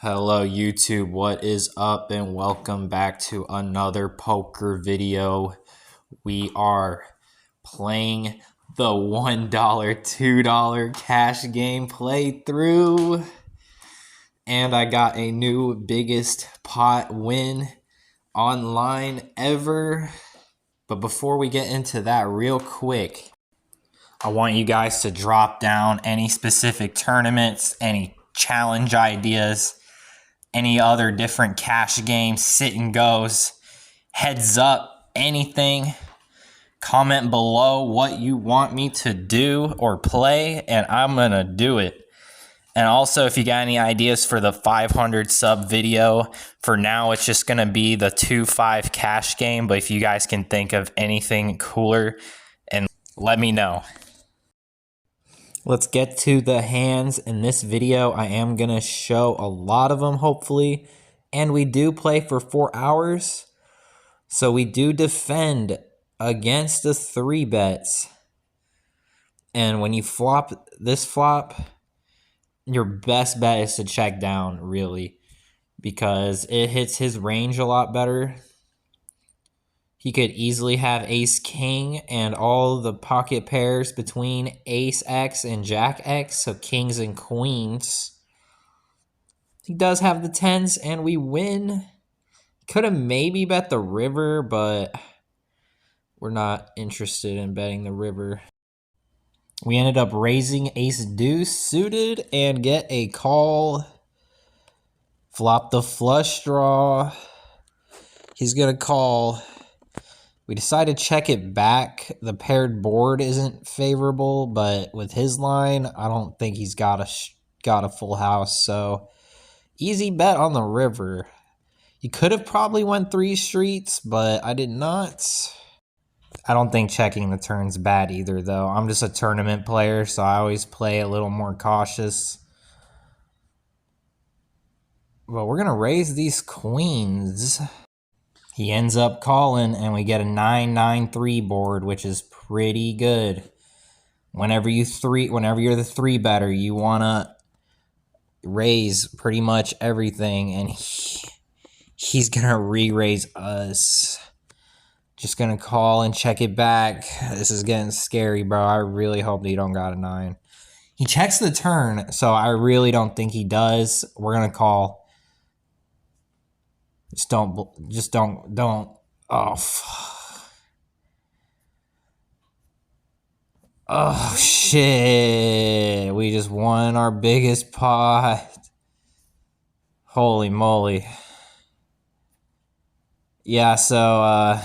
Hello YouTube, what is up and welcome back to another poker video. We are playing the $1, $2 cash game playthrough. And I got a new biggest pot win online ever. But before we get into that real quick, I want you guys to drop down any specific tournaments, any challenge ideas, any other different cash games, sit and goes, heads up, anything. Comment below what you want me to do or play, and I'm gonna do it. And also, if you got any ideas for the 500 sub video, for now it's just gonna be the 2-5 cash game, but if you guys can think of anything cooler, and let me know. Let's get to the hands. In this video, I am going to show a lot of them, hopefully. And we do play for 4 hours. So we do defend against the 3 bets. And when you flop this flop, your best bet is to check down, really. Because it hits his range a lot better. He could easily have ace king and all the pocket pairs between ace X and jack X, so kings and queens. He does have the tens and we win. Could have maybe bet the river, but we're not interested in betting the river. We ended up raising ace deuce suited and get a call. Flop the flush draw. He's going to call. We decided to check it back. The paired board isn't favorable, but with his line, I don't think he's got a full house. So easy bet on the river. You could have probably went 3 streets, but I did not. I don't think checking the turn's bad either, though. I'm just a tournament player, so I always play a little more cautious. But we're going to raise these queens. He ends up calling, and we get a 9-9-3 board, which is pretty good. Whenever you're the 3 better, you want to raise pretty much everything, and he's going to re-raise us. Just going to call and check it back. This is getting scary, bro. I really hope that you don't got a 9. He checks the turn, so I really don't think he does. We're going to call. Just don't. Oh, shit. We just won our biggest pot. Holy moly. Yeah, so,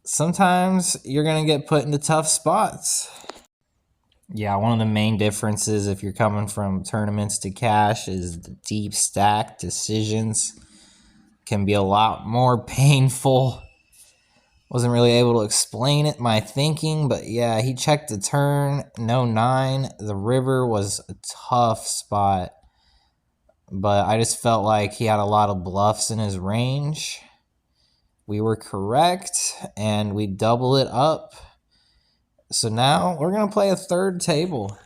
sometimes you're going to get put into tough spots. Yeah, one of the main differences if you're coming from tournaments to cash is the deep stack decisions can be a lot more painful. Wasn't really able to explain it, my thinking, but yeah, he checked the turn, no 9. The river was a tough spot, but I just felt like he had a lot of bluffs in his range. We were correct, and we double it up. So now we're going to play a third table.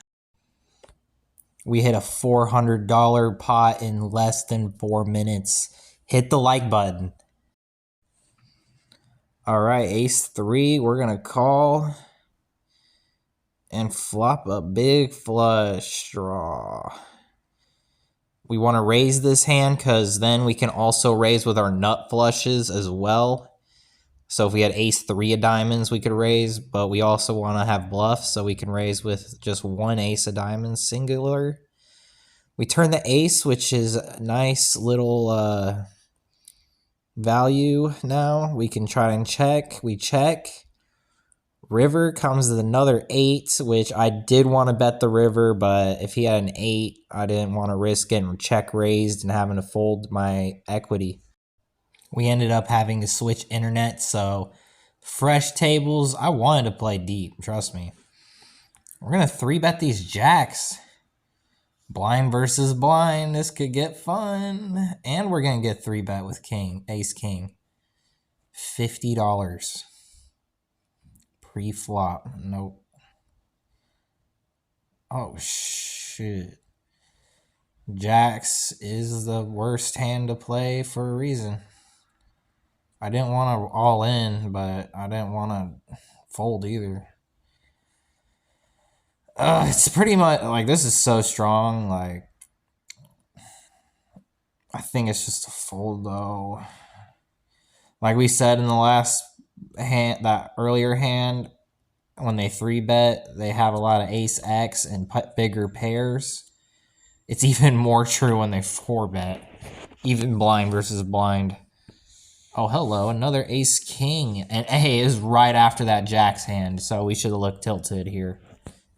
We hit a $400 pot in less than 4 minutes. Hit the like button. All right, ace 3. We're going to call and flop a big flush draw. We want to raise this hand because then we can also raise with our nut flushes as well. So if we had ace 3 of diamonds, we could raise, but we also want to have bluffs, so we can raise with just 1 ace of diamonds singular. We turn the ace, which is a nice little value now. We can try and check. We check. River comes with another 8, which I did want to bet the river, but if he had an 8, I didn't want to risk getting check raised and having to fold my equity. We ended up having to switch internet, so fresh tables. I wanted to play deep, trust me. We're going to 3-bet these jacks. Blind versus blind. This could get fun. And we're going to get 3-bet with king, ace king. $50. Pre-flop. Nope. Oh, shit. Jacks is the worst hand to play for a reason. I didn't want to all in, but I didn't want to fold either. It's pretty much like this is so strong. Like, I think it's just a fold though. Like we said in the last hand, that earlier hand, when they 3-bet, they have a lot of ace X and bigger pairs. It's even more true when they 4-bet, even blind versus blind. Oh, hello, another ace king. And A is right after that Jack's hand, so we should have looked tilted here.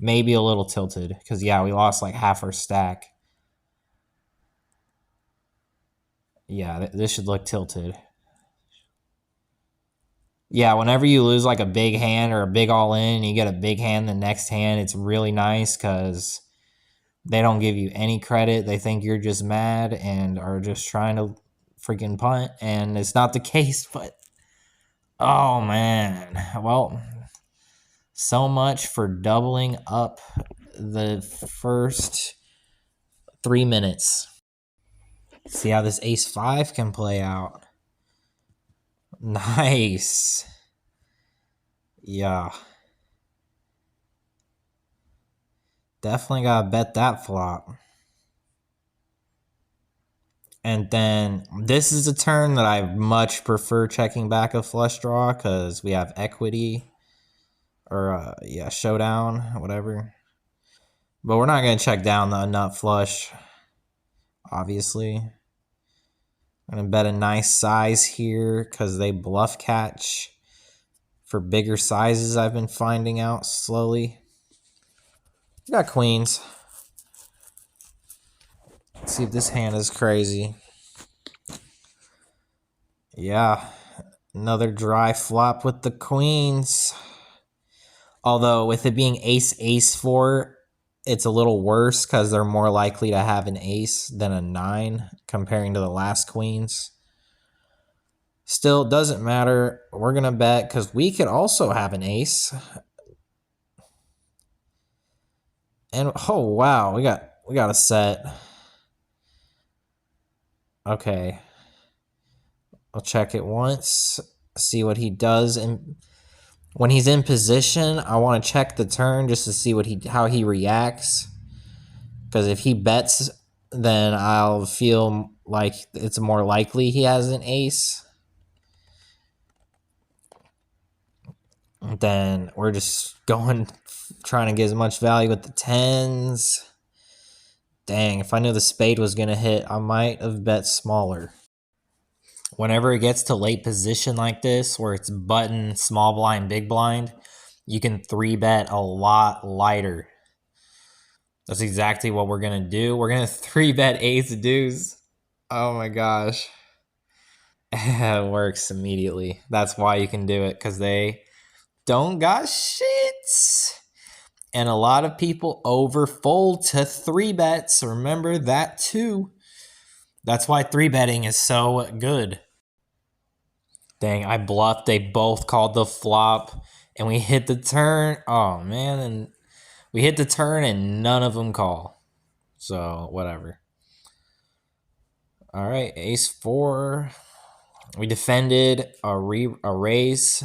Maybe a little tilted, because yeah, we lost like half our stack. Yeah, this should look tilted. Yeah, whenever you lose like a big hand or a big all in, and you get a big hand the next hand, it's really nice because they don't give you any credit. They think you're just mad and are just trying to freaking punt, and it's not the case, but oh man. Well, so much for doubling up the first 3 minutes. See how this ace 5 can play out. Nice. Yeah. Definitely gotta bet that flop. And then this is a turn that I much prefer checking back a flush draw because we have equity or yeah, showdown, whatever. But we're not gonna check down the nut flush, obviously. I'm gonna bet a nice size here because they bluff catch for bigger sizes. I've been finding out slowly. We got queens. Let's see if this hand is crazy. Yeah, another dry flop with the queens. Although with it being ace 4, it's a little worse because they're more likely to have an ace than a 9 comparing to the last queens. Still, doesn't matter. We're going to bet because we could also have an ace. And oh wow, we got a set. Okay. I'll check it once, see what he does, and when he's in position, I want to check the turn just to see how he reacts. Because if he bets, then I'll feel like it's more likely he has an ace. Then we're just trying to get as much value with the 10s. Dang, if I knew the spade was going to hit, I might have bet smaller. Whenever it gets to late position like this, where it's button, small blind, big blind, you can 3-bet a lot lighter. That's exactly what we're going to do. We're going to 3-bet ace deuce. Oh my gosh. It works immediately. That's why you can do it, because they don't got shit. And a lot of people overfold to 3-bets. Remember that too. That's why 3-betting is so good. Dang, I bluffed. They both called the flop, and we hit the turn. Oh, man. And we hit the turn, and none of them call. So, whatever. All right, ace 4. We defended a raise.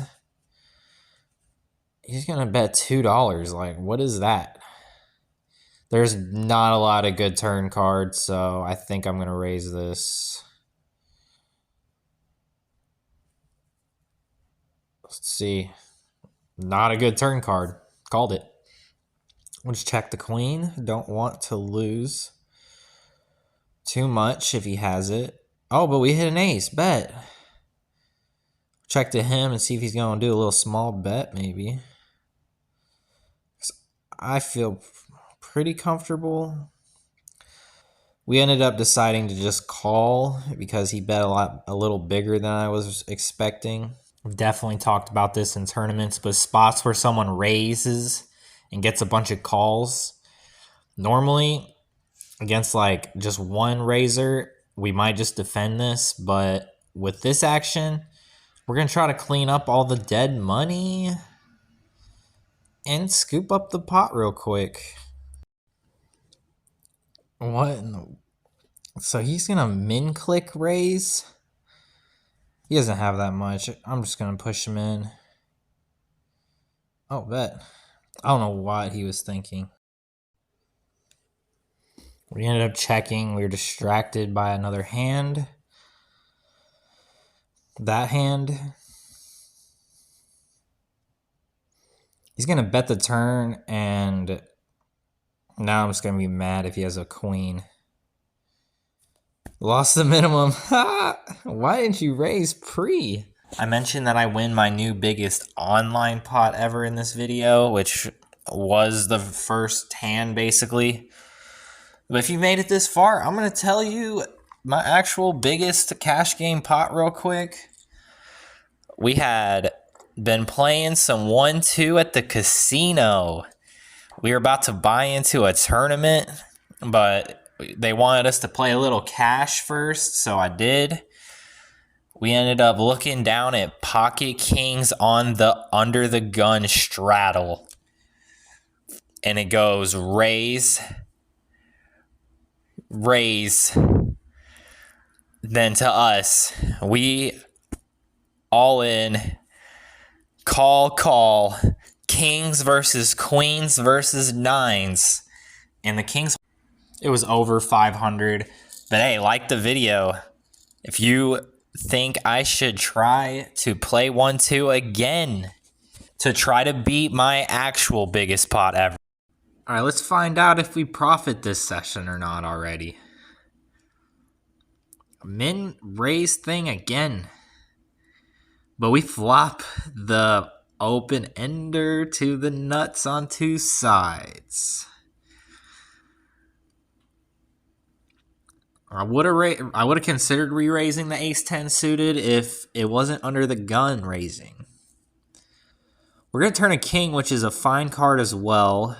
He's going to bet $2. Like, what is that? There's not a lot of good turn cards, so I think I'm going to raise this. Let's see. Not a good turn card. Called it. We'll just check the queen. Don't want to lose too much if he has it. Oh, but we hit an ace. Bet. Check to him and see if he's going to do a little small bet maybe. I feel pretty comfortable. We ended up deciding to just call because he bet a little bigger than I was expecting. We've definitely talked about this in tournaments, but spots where someone raises and gets a bunch of calls, normally against like just one raiser, we might just defend this, but with this action, we're going to try to clean up all the dead money and scoop up the pot real quick. What in the So he's gonna min click raise. He doesn't have that much. I'm just gonna push him in. Oh, bet. I don't know what he was thinking. We ended up checking. We were distracted by another hand. That hand. He's going to bet the turn, and now I'm just going to be mad if he has a queen. Lost the minimum. Why didn't you raise pre? I mentioned that I win my new biggest online pot ever in this video, which was the first hand, basically. But if you made it this far, I'm going to tell you my actual biggest cash game pot real quick. We had been playing some 1-2 at the casino. We were about to buy into a tournament, but they wanted us to play a little cash first, so I did. We ended up looking down at pocket kings on the under the gun straddle. And it goes raise, raise. Then to us, we all in, call, kings versus queens versus nines. And the kings, it was over 500. But hey, like the video. If you think I should try to play 1-2 again to try to beat my actual biggest pot ever. All right, let's find out if we profit this session or not already. Min raise thing again. But we flop the open ender to the nuts on two sides. I would have considered re-raising the ace-10 suited if it wasn't under the gun raising. We're going to turn a king, which is a fine card as well.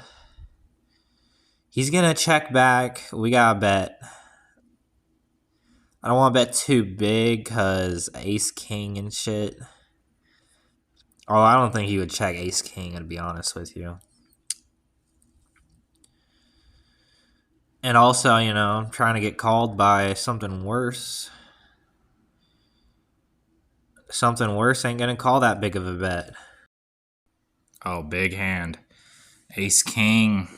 He's going to check back. We got to bet. I don't want to bet too big because ace-king and shit. Oh, I don't think he would check ace-king, to be honest with you. And also, you know, I'm trying to get called by something worse. Something worse ain't going to call that big of a bet. Oh, big hand. Ace-king.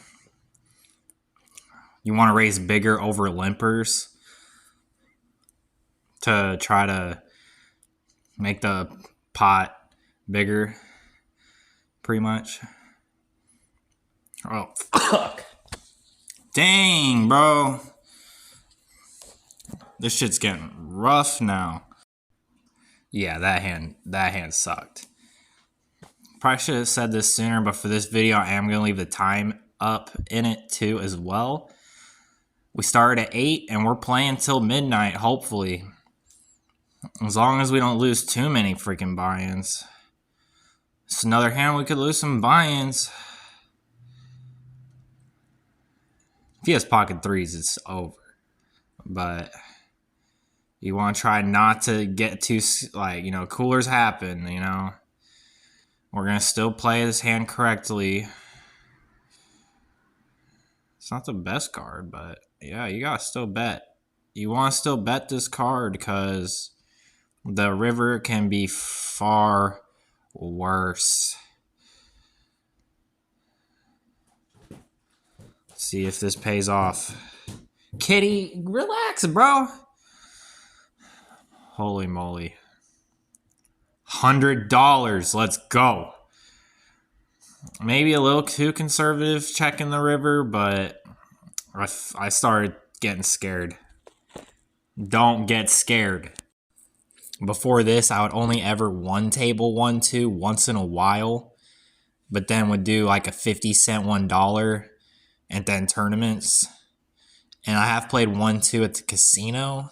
You want to raise bigger over limpers to try to make the pot bigger, pretty much. Oh, fuck. Dang, bro. This shit's getting rough now. Yeah, that hand sucked. Probably should have said this sooner, but for this video, I am going to leave the time up in it too as well. We started at 8 and we're playing till midnight, hopefully. As long as we don't lose too many freaking buy-ins. It's another hand we could lose some buy-ins. If he has pocket threes, it's over. But you want to try not to get too, like, you know, coolers happen, you know. We're going to still play this hand correctly. It's not the best card, but yeah, you got to still bet. You want to still bet this card because the river can be far worse. Let's see if this pays off. Kitty, relax, bro. Holy moly. $100. Let's go. Maybe a little too conservative checking the river, but I started getting scared. Don't get scared. Before this, I would only ever one table 1-2 once in a while, but then would do like a 50-cent $1 and then tournaments. And I have played 1-2 at the casino.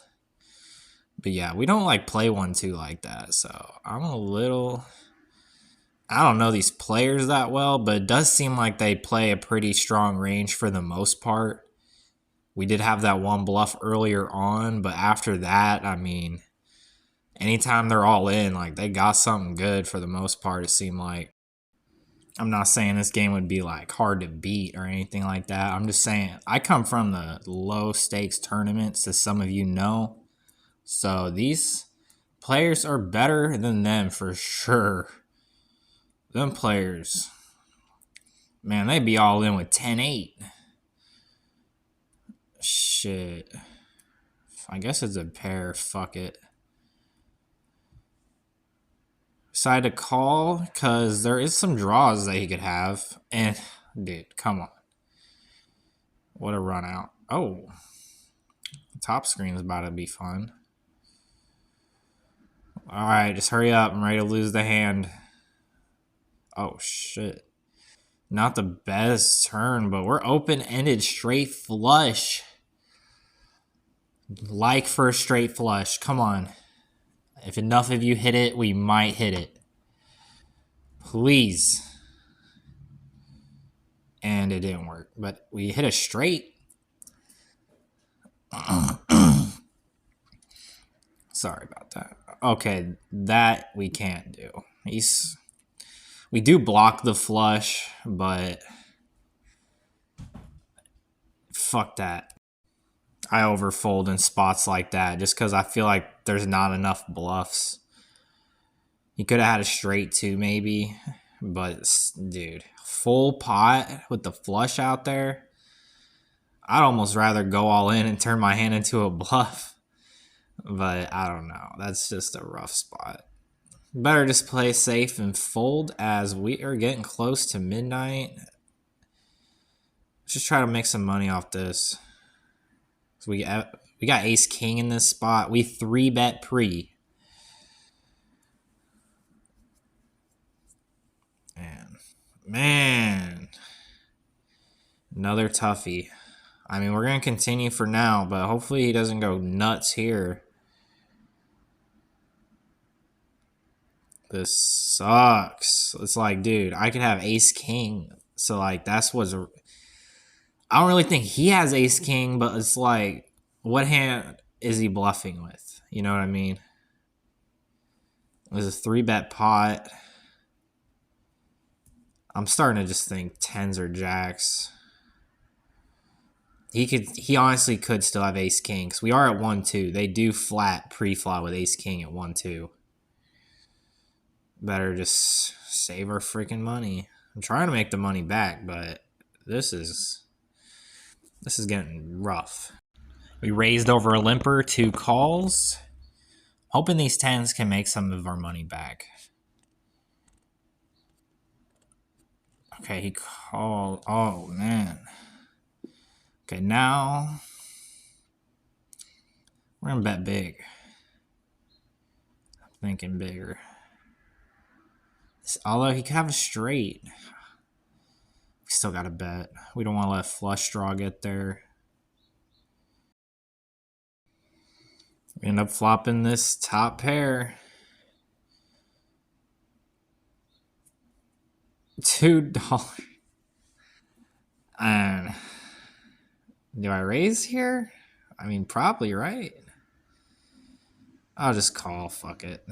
But yeah, we don't like play 1-2 like that. So I'm a little... I don't know these players that well, but it does seem like they play a pretty strong range for the most part. We did have that one bluff earlier on, but after that, I mean, anytime they're all in, like, they got something good for the most part, it seemed like. I'm not saying this game would be like hard to beat or anything like that. I'm just saying I come from the low stakes tournaments, as some of you know. So these players are better than them for sure. Them players, man, they be all in with 10-8. Shit. I guess it's a pair. Fuck it. Decided to call because there is some draws that he could have. And, dude, come on. What a run out. Oh. The top screen is about to be fun. Alright, just hurry up. I'm ready to lose the hand. Oh, shit. Not the best turn, but we're open-ended straight flush. Like for a straight flush. Come on. If enough of you hit it, we might hit it. Please. And it didn't work. But we hit a straight. Sorry about that. Okay, that we can't do. We do block the flush, but fuck that. I overfold in spots like that just because I feel like there's not enough bluffs. He could have had a straight too, maybe. But, dude, full pot with the flush out there. I'd almost rather go all in and turn my hand into a bluff. But I don't know. That's just a rough spot. Better just play safe and fold as we are getting close to midnight. Let's just try to make some money off this. So we got ace king in this spot. We 3-bet pre. Man. Another toughie. I mean, we're going to continue for now, but hopefully he doesn't go nuts here. This sucks. It's like, dude, I could have ace king. So, like, that's what's... I don't really think he has ace king, but it's like, what hand is he bluffing with? You know what I mean? There's a 3-bet pot. I'm starting to just think tens or jacks. He honestly could still have ace king because we are at 1-2. They do flat pre-flop with ace king at 1-2. Better just save our freaking money. I'm trying to make the money back, but this is getting rough. We raised over a limper, 2 calls. Hoping these tens can make some of our money back. Okay, he called. Oh, man. Okay, now we're going to bet big. I'm thinking bigger. Although he could have a straight. We still got to bet. We don't want to let flush draw get there. We end up flopping this top pair. $2. And do I raise here? I mean, probably, right? I'll just call. Fuck it.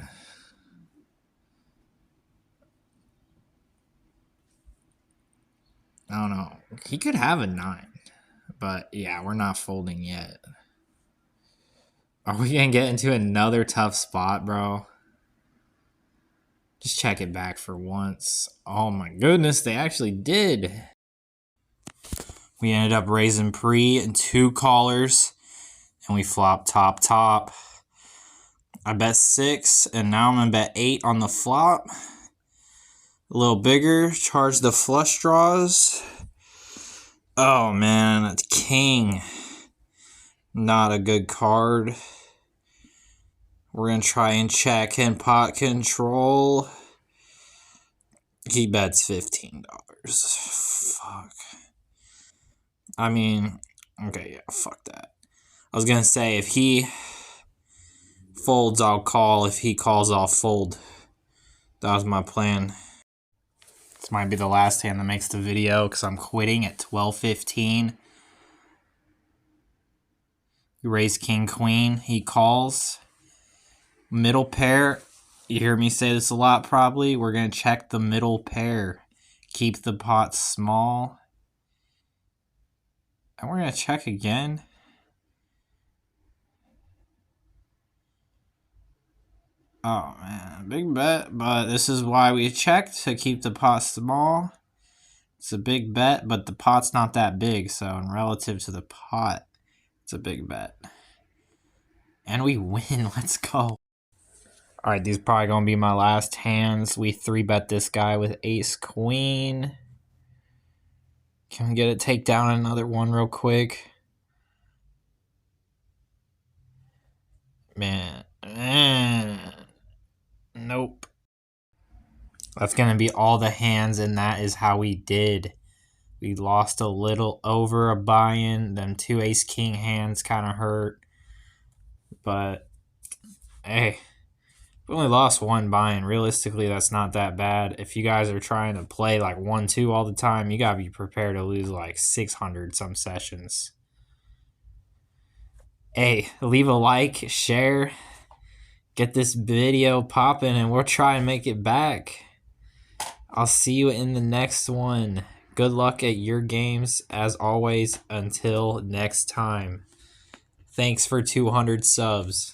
I don't know. He could have a 9. But, yeah, we're not folding yet. Are we going to get into another tough spot, bro? Just check it back for once. Oh, my goodness. They actually did. We ended up raising pre and 2 callers. And we flopped top. I bet 6. And now I'm going to bet 8 on the flop. A little bigger. Charge the flush draws. Oh, man. That's king. Not a good card. We're going to try and check in pot control. He bets $15. Fuck. I mean, okay, yeah, fuck that. I was going to say, if he folds, I'll call. If he calls, I'll fold. That was my plan. This might be the last hand that makes the video because I'm quitting at 12:15. We raise king, queen. He calls. Middle pair. You hear me say this a lot probably. We're going to check the middle pair. Keep the pot small. And we're going to check again. Oh, man. Big bet. But this is why we checked, to keep the pot small. It's a big bet, but the pot's not that big. So, in relative to the pot, it's a big bet. And we win. Let's go. Alright, these are probably going to be my last hands. We 3-bet this guy with ace-queen. Can we get a takedown another one real quick? Man. Nope. That's going to be all the hands, and that is how we did. We lost a little over a buy-in. Them 2 ace-king hands kind of hurt. But, hey, we only lost 1 buy-in. Realistically, that's not that bad. If you guys are trying to play like 1-2 all the time, you got to be prepared to lose like 600 some sessions. Hey, leave a like, share, get this video popping, and we'll try and make it back. I'll see you in the next one. Good luck at your games, as always. Until next time. Thanks for 200 subs.